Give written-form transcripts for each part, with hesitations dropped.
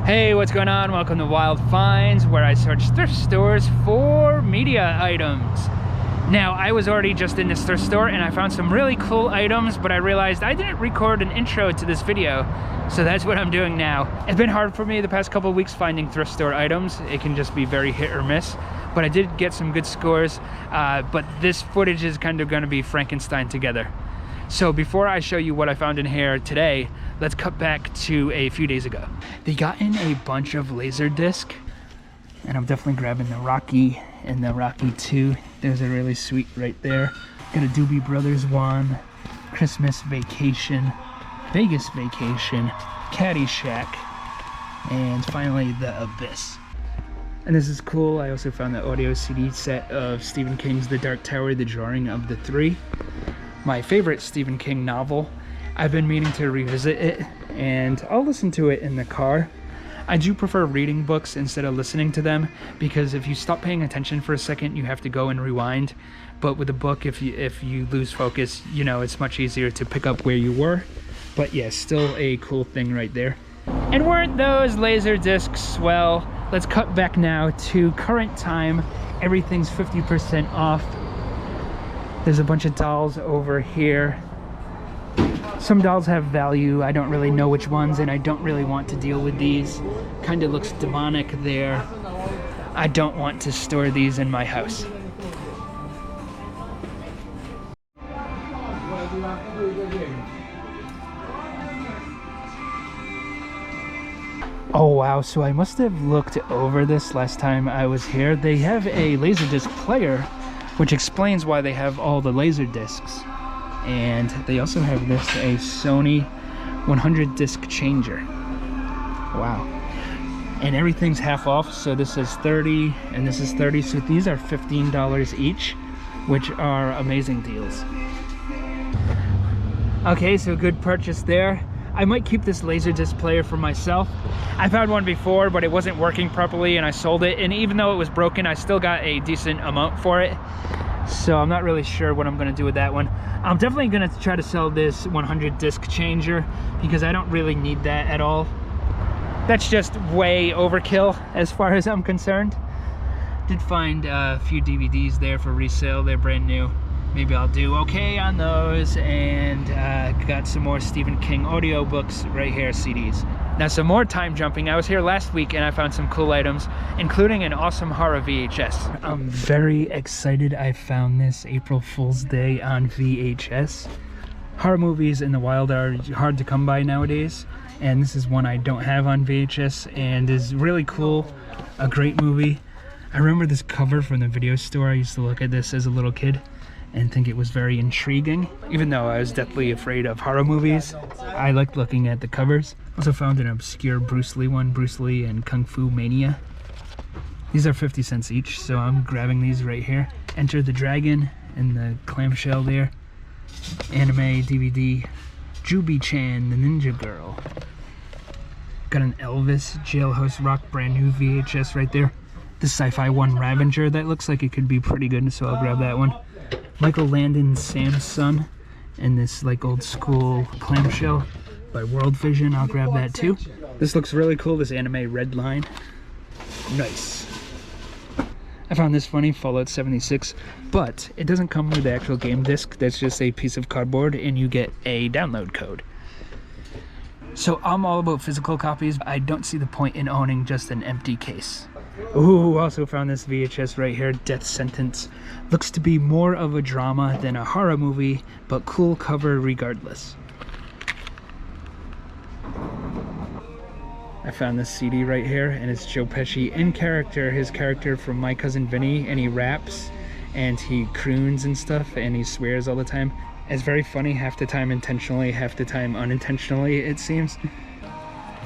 Hey, what's going on? Welcome to Wild Finds, where I search thrift stores for media items. Now, I was already just in this thrift store and I found some really cool items, but I realized I didn't record an intro to this video, so that's what I'm doing now. It's been hard for me the past couple of weeks finding thrift store items. It can just be very hit or miss, but I did get some good scores, but this footage is kind of going to be Frankenstein together. So before I show you what I found in here today, let's cut back to a few days ago. They got in a bunch of Laserdisc, and I'm definitely grabbing the Rocky and the Rocky 2. There's a really sweet right there. Got a Doobie Brothers one, Christmas Vacation, Vegas Vacation, Caddyshack, and finally The Abyss. And this is cool. I also found the audio CD set of Stephen King's The Dark Tower, The Drawing of the Three. My favorite Stephen King novel. I've been meaning to revisit it, and I'll listen to it in the car. I do prefer reading books instead of listening to them, because if you stop paying attention for a second, you have to go and rewind. But with a book, if you lose focus, you know, it's much easier to pick up where you were. But yeah, still a cool thing right there. And weren't those laser discs swell? Let's cut back now to current time. Everything's 50% off. There's a bunch of dolls over here. Some dolls have value. I don't really know which ones, and I don't really want to deal with these. Kind of looks demonic there. I don't want to store these in my house. Oh wow, so I must have looked over this last time I was here. They have a Laserdisc player, which explains why they have all the laser discs. And they also have this, a Sony 100 disc changer. Wow. And everything's half off, so this is 30 and this is 30, so these are $15 each, which are amazing deals. Okay, so good purchase there. I might keep this Laserdisc player for myself. I've had one before, but it wasn't working properly and I sold it, and even though it was broken, I still got a decent amount for it. So I'm not really sure what I'm gonna do with that one. I'm definitely gonna try to sell this 100 disc changer, because I don't really need that at all. That's just way overkill as far as I'm concerned. Did find a few DVDs there for resale. They're brand new. Maybe I'll do okay on those. And got some more Stephen King audiobooks right here, CDs. Now some more time jumping. I was here last week and I found some cool items, including an awesome horror VHS. I'm very excited I found this April Fool's Day on VHS. Horror movies in the wild are hard to come by nowadays, and this is one I don't have on VHS and is really cool. A great movie. I remember this cover from the video store. I used to look at this as a little kid and think it was very intriguing. Even though I was deathly afraid of horror movies, I liked looking at the covers. Also found an obscure Bruce Lee one, Bruce Lee and Kung Fu Mania. These are 50 cents each, so I'm grabbing these right here. Enter the Dragon in the clamshell there. Anime DVD, Jubi-chan, the Ninja Girl. Got an Elvis Jailhouse Rock brand new VHS right there. This Sci-Fi one Ravager, that looks like it could be pretty good, so I'll grab that one. Michael Landon's Sam's Son, and this like old school clamshell by World Vision. I'll grab that too. This looks really cool, this anime Red Line. Nice. I found this funny, Fallout 76, but it doesn't come with the actual game disc. That's just a piece of cardboard and you get a download code. So I'm all about physical copies. I don't see the point in owning just an empty case. Ooh, also found this VHS right here, Death Sentence. Looks to be more of a drama than a horror movie, but cool cover regardless. I found this CD right here, and it's Joe Pesci in character, his character from My Cousin Vinny, and he raps, and he croons and stuff, and he swears all the time. It's very funny, half the time intentionally, half the time unintentionally, it seems.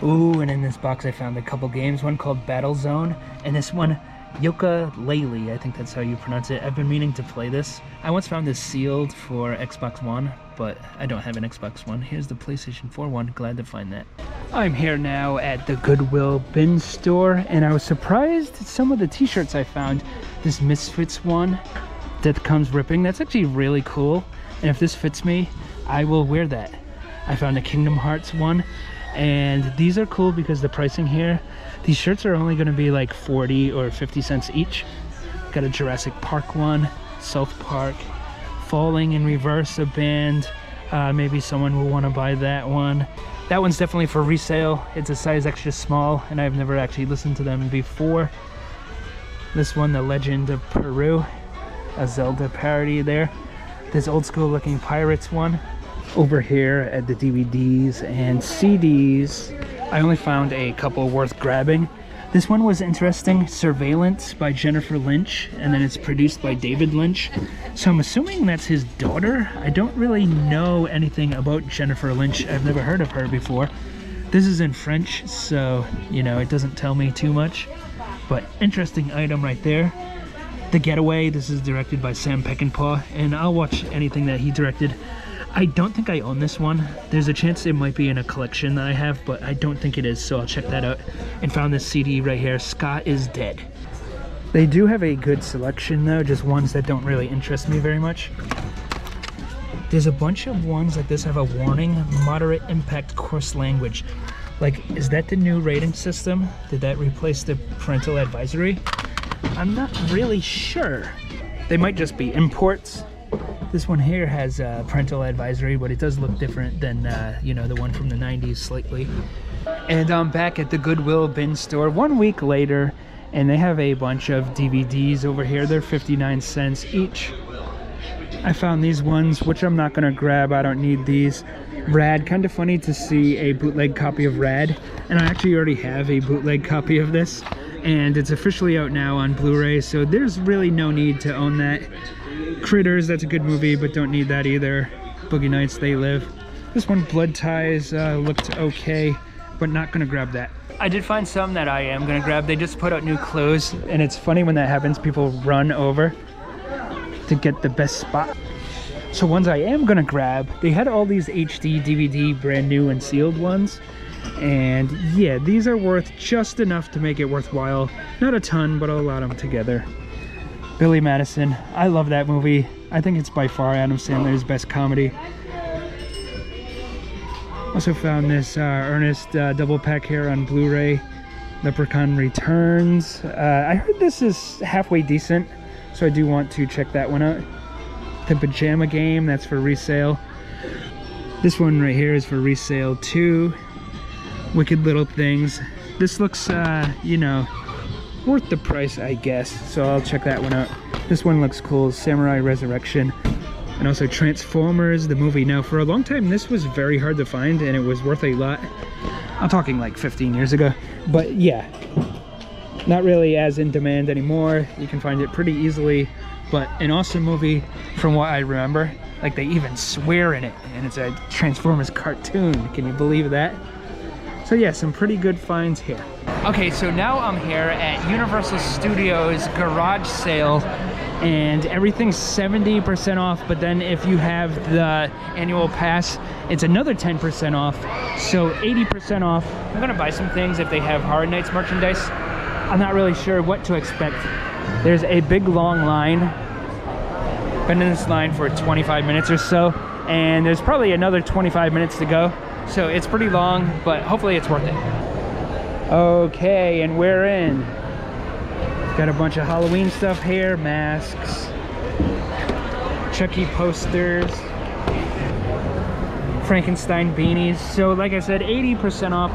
Ooh, and in this box I found a couple games, one called Battle Zone, and this one, Yooka-Laylee, I think that's how you pronounce it. I've been meaning to play this. I once found this sealed for Xbox One, but I don't have an Xbox One. Here's the PlayStation 4 one, glad to find that. I'm here now at the Goodwill bin store, and I was surprised at some of the t-shirts I found. This Misfits one that comes ripping, that's actually really cool, and if this fits me, I will wear that. I found a Kingdom Hearts one. And these are cool because the pricing here, these shirts are only going to be like 40 or 50 cents each. Got a Jurassic Park one, South Park, Falling in Reverse, a band. Maybe someone will want to buy that one. That one's definitely for resale. It's a size extra small, and I've never actually listened to them before. This one, The Legend of Peru, a Zelda parody there. This old school looking Pirates one. Over here at the DVDs and CDs, I only found a couple worth grabbing. This one was interesting, Surveillance by Jennifer Lynch, and then it's produced by David Lynch. So I'm assuming that's his daughter. I don't really know anything about Jennifer Lynch. I've never heard of her before. This is in French, so, you know, it doesn't tell me too much. But interesting item right there. The Getaway, this is directed by Sam Peckinpah, and I'll watch anything that he directed. I don't think I own this one. There's a chance it might be in a collection that I have, but I don't think it is, so I'll check that out. And found this CD right here, Scott is Dead. They do have a good selection though, just ones that don't really interest me very much. There's a bunch of ones like this have a warning, moderate impact coarse language. Like, is that the new rating system? Did that replace the parental advisory? I'm not really sure. They might just be imports. This one here has parental advisory, but it does look different than, you know, the one from the 90s slightly. And I'm back at the Goodwill bin store 1 week later, and they have a bunch of DVDs over here. They're 59 cents each. I found these ones, which I'm not going to grab. I don't need these. Rad, kind of funny to see a bootleg copy of Rad, and I actually already have a bootleg copy of this, and it's officially out now on Blu-ray, so there's really no need to own that. Critters, that's a good movie, but don't need that either. Boogie Nights, They Live. This one, Blood Ties, looked okay, but not gonna grab that. I did find some that I am gonna grab. They just put out new clothes, and it's funny when that happens, people run over to get the best spot. So ones I am gonna grab, they had all these HD DVD, brand new and sealed ones. And yeah, these are worth just enough to make it worthwhile. Not a ton, but I'll lot them together. Billy Madison, I love that movie. I think it's by far Adam Sandler's best comedy. Also found this Ernest double pack here on Blu-ray. Leprechaun Returns. I heard this is halfway decent, so I do want to check that one out. The Pajama Game, that's for resale. This one right here is for resale too. Wicked Little Things. This looks, you know, worth the price, I guess, so I'll check that one out. This one looks cool, Samurai Resurrection. And also Transformers, the movie. Now, for a long time, this was very hard to find, and it was worth a lot. I'm talking like 15 years ago. But yeah, not really as in demand anymore. You can find it pretty easily, but an awesome movie from what I remember. Like, they even swear in it, and it's a Transformers cartoon. Can you believe that? So yeah, some pretty good finds here. Okay, so now I'm here at Universal Studios garage sale, and everything's 70% off, but then if you have the annual pass, it's another 10% off, so 80% off. I'm gonna buy some things if they have Horror Nights merchandise. I'm not really sure what to expect. There's a big long line. Been in this line for 25 minutes or so, and there's probably another 25 minutes to go. So it's pretty long, but hopefully it's worth it. Okay, and we're in. Got a bunch of Halloween stuff here, masks, Chucky posters, Frankenstein beanies. So like I said, 80% off.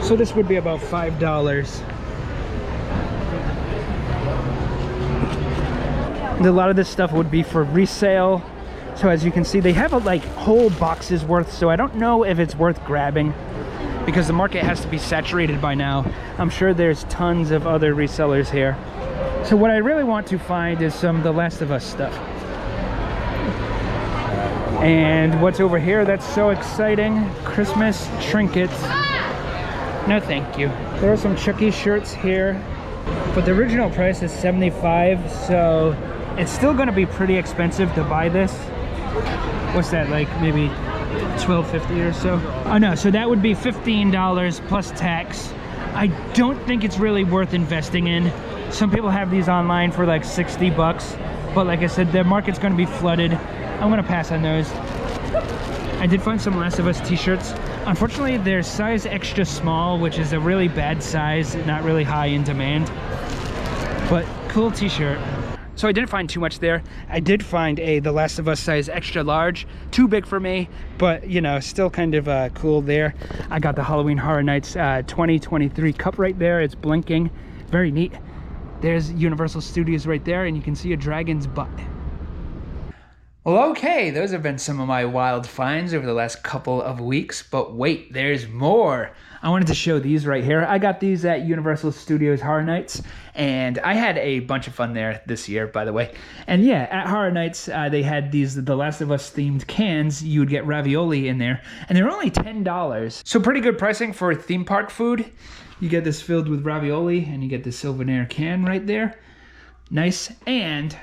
So this would be about $5. And a lot of this stuff would be for resale. So as you can see, they have like whole boxes worth, so I don't know if it's worth grabbing because the market has to be saturated by now. I'm sure there's tons of other resellers here. So what I really want to find is some The Last of Us stuff. And what's over here that's so exciting? Christmas trinkets. No thank you. There are some Chucky shirts here, but the original price is $75, so it's still gonna be pretty expensive to buy this. What's that, like maybe $12.50 or so? Oh no, so that would be $15 plus tax. I don't think it's really worth investing in. Some people have these online for like 60 bucks, but like I said, the market's gonna be flooded. I'm gonna pass on those. I did find some Last of Us t-shirts. Unfortunately, they're size extra small, which is a really bad size, not really high in demand, but cool t-shirt. So I didn't find too much there. I did find The Last of Us size extra large, too big for me, but you know, still kind of cool there. I got the Halloween Horror Nights 2023 cup right there. It's blinking, very neat. There's Universal Studios right there, and you can see a dragon's butt. Well, okay, those have been some of my wild finds over the last couple of weeks, but wait, there's more. I wanted to show these right here. I got these at Universal Studios Horror Nights, and I had a bunch of fun there this year, by the way. And yeah, at Horror Nights, they had these The Last of Us themed cans. You would get ravioli in there, and they were only $10. So pretty good pricing for theme park food. You get this filled with ravioli, and you get the Souvenir can right there. Nice. And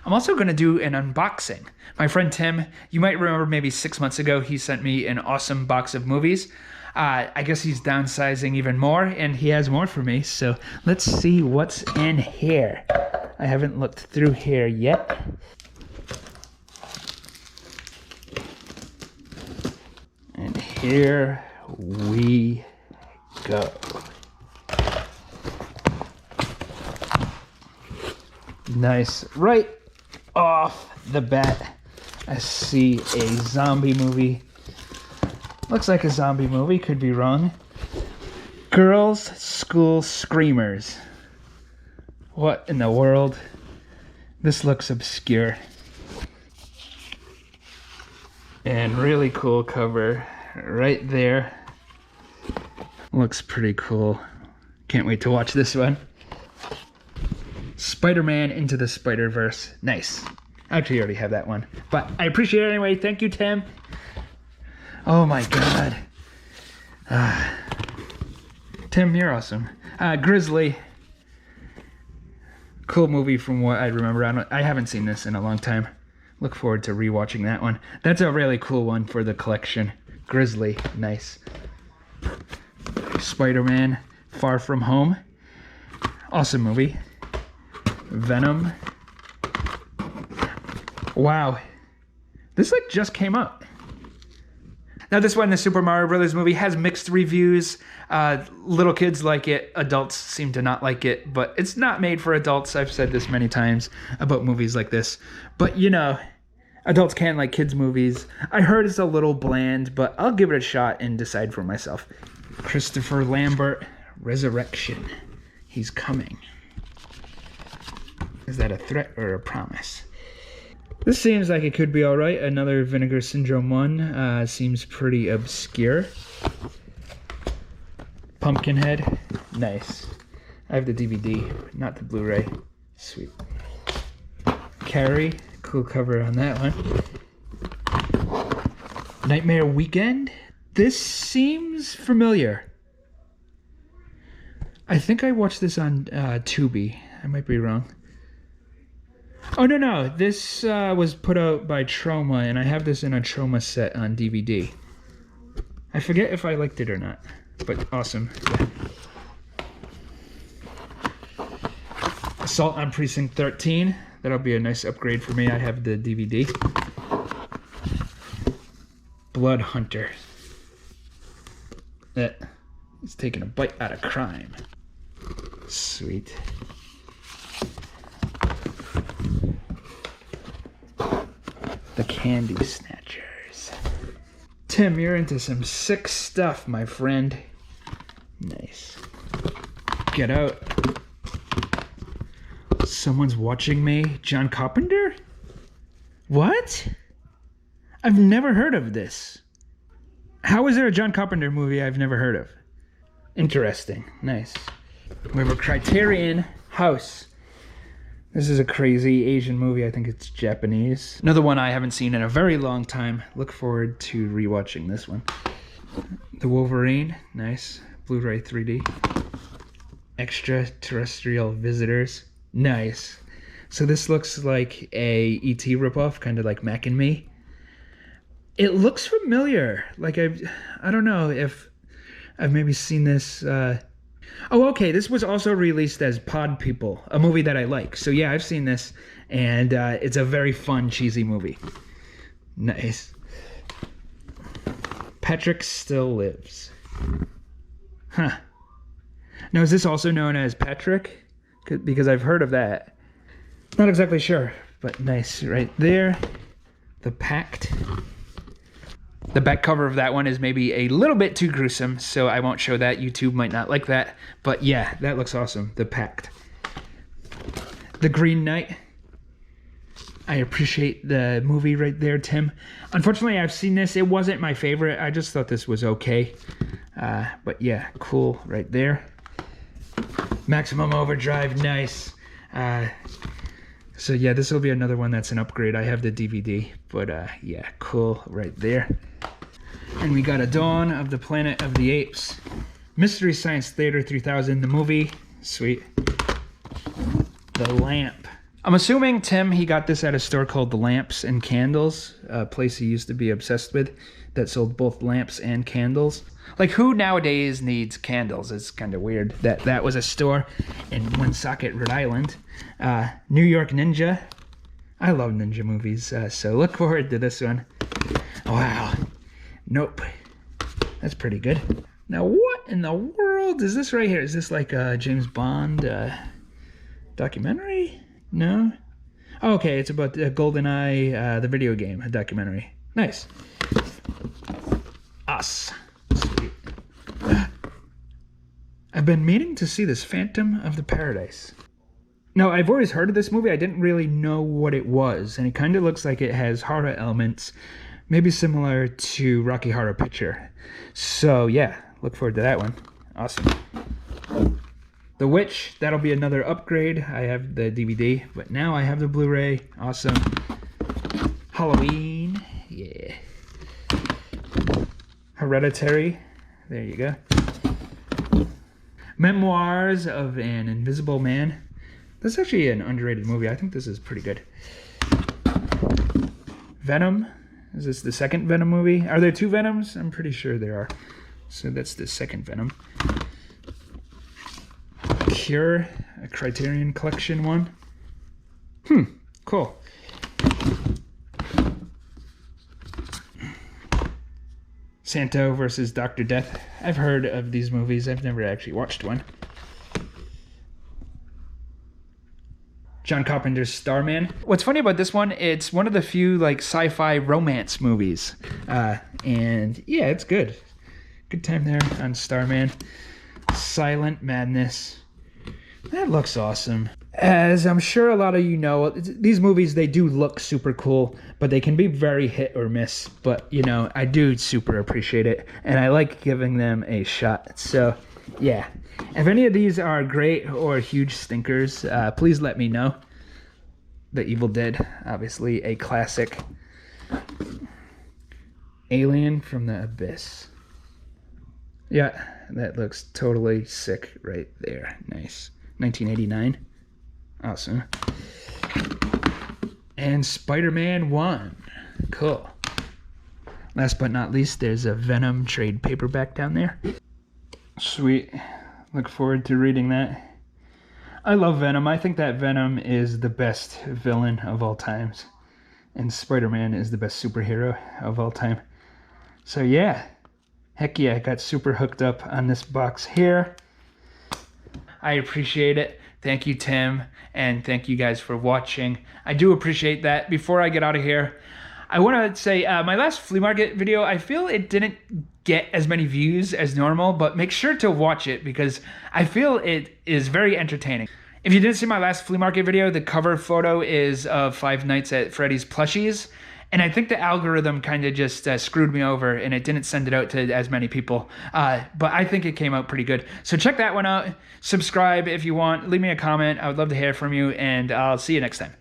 I'm also going to do an unboxing. My friend Tim, you might remember maybe 6 months ago, he sent me an awesome box of movies. I guess he's downsizing even more, and he has more for me. So let's see what's in here. I haven't looked through here yet. And here we go. Nice. Right off the bat, I see a zombie movie. Looks like a zombie movie, could be wrong. Girls' School Screamers. What in the world? This looks obscure. And really cool cover right there. Looks pretty cool. Can't wait to watch this one. Spider-Man Into the Spider-Verse. Nice. Actually, I already have that one, but I appreciate it anyway. Thank you, Tim. Oh my God. Tim, you're awesome. Grizzly. Cool movie from what I remember. I haven't seen this in a long time. Look forward to rewatching that one. That's a really cool one for the collection. Grizzly. Nice. Spider-Man Far From Home. Awesome movie. Venom. Wow. This like just came out. Now this one, the Super Mario Brothers movie, has mixed reviews. Little kids like it, adults seem to not like it, but it's not made for adults. I've said this many times about movies like this. But you know, adults can't like kids' movies. I heard it's a little bland, but I'll give it a shot and decide for myself. Christopher Lambert, Resurrection. He's coming. Is that a threat or a promise? This seems like it could be alright. Another Vinegar Syndrome one. Seems pretty obscure. Pumpkinhead. Nice. I have the DVD, not the Blu-ray. Sweet. Carrie. Cool cover on that one. Nightmare Weekend. This seems familiar. I think I watched this on Tubi. I might be wrong. Oh, no. This was put out by Trauma, and I have this in a Trauma set on DVD. I forget if I liked it or not, but awesome. Yeah. Assault on Precinct 13. That'll be a nice upgrade for me. I have the DVD. Blood Hunter. It's taking a bite out of crime. Sweet. The Candy Snatchers. Tim, you're into some sick stuff, my friend. Nice. Get out. Someone's watching me. John Carpenter? What? I've never heard of this. How is there a John Carpenter movie I've never heard of? Interesting. Nice. We have a Criterion House. This is a crazy Asian movie. I think it's Japanese. Another one I haven't seen in a very long time. Look forward to rewatching this one. The Wolverine. Nice. Blu-ray 3D. Extraterrestrial Visitors. Nice. So this looks like a E.T. ripoff, kind of like Mac and Me. It looks familiar. Like I don't know if I've maybe seen this. Oh, okay. This was also released as Pod People, a movie that I like. So yeah, I've seen this, and it's a very fun, cheesy movie. Nice. Patrick Still Lives. Huh. Now, is this also known as Patrick? Because I've heard of that. Not exactly sure, but nice right there. The Pact. The back cover of that one is maybe a little bit too gruesome, so I won't show that. YouTube might not like that. But yeah, that looks awesome. The Pact. The Green Knight. I appreciate the movie right there, Tim. Unfortunately, I've seen this. It wasn't my favorite. I just thought this was okay. But yeah, cool right there. Maximum Overdrive, nice. So yeah, this will be another one that's an upgrade. I have the DVD, but yeah, cool right there. And we got a Dawn of the Planet of the Apes. Mystery Science Theater 3000, the movie. Sweet. The Lamp. I'm assuming Tim, he got this at a store called The Lamps and Candles, a place he used to be obsessed with that sold both lamps and candles. Like, who nowadays needs candles? It's kind of weird that that was a store in Woonsocket, Rhode Island. New York Ninja. I love ninja movies, so look forward to this one. Wow. Nope. That's pretty good. Now, what in the world is this right here? Is this like a James Bond documentary? No? Oh, okay, it's about GoldenEye, the video game, a documentary. Nice. Us. Sweet. I've been meaning to see this Phantom of the Paradise. Now, I've always heard of this movie. I didn't really know what it was, and it kind of looks like it has horror elements, maybe similar to Rocky Horror Picture. So, yeah, look forward to that one. Awesome. The Witch, that'll be another upgrade. I have the DVD, but now I have the Blu-ray. Awesome. Halloween, yeah. Hereditary, there you go. Memoirs of an Invisible Man. That's actually an underrated movie. I think this is pretty good. Venom, is this the second Venom movie? Are there two Venoms? I'm pretty sure there are. So that's the second Venom. Cure, a Criterion Collection one. Cool. Santo versus Dr. Death. I've heard of these movies. I've never actually watched one. John Carpenter's Starman. What's funny about this one, it's one of the few like sci-fi romance movies. And yeah, it's good. Good time there on Starman. Silent Madness. That looks awesome. As I'm sure a lot of you know, these movies, they do look super cool, but they can be very hit or miss. But, you know, I do super appreciate it, and I like giving them a shot. So, yeah. If any of these are great or huge stinkers, please let me know. The Evil Dead, obviously a classic. Alien from the Abyss. Yeah, that looks totally sick right there. Nice. 1989. Awesome. And Spider-Man 1. Cool. Last but not least, there's a Venom trade paperback down there. Sweet. Look forward to reading that. I love Venom. I think that Venom is the best villain of all times. And Spider-Man is the best superhero of all time. So yeah. Heck yeah, I got super hooked up on this box here. I appreciate it. Thank you, Tim, and thank you guys for watching. I do appreciate that. Before I get out of here, I want to say my last flea market video, I feel it didn't get as many views as normal, but make sure to watch it because I feel it is very entertaining. If you didn't see my last flea market video, the cover photo is of Five Nights at Freddy's plushies. And I think the algorithm kind of just screwed me over and it didn't send it out to as many people. But I think it came out pretty good. So check that one out. Subscribe if you want. Leave me a comment. I would love to hear from you. And I'll see you next time.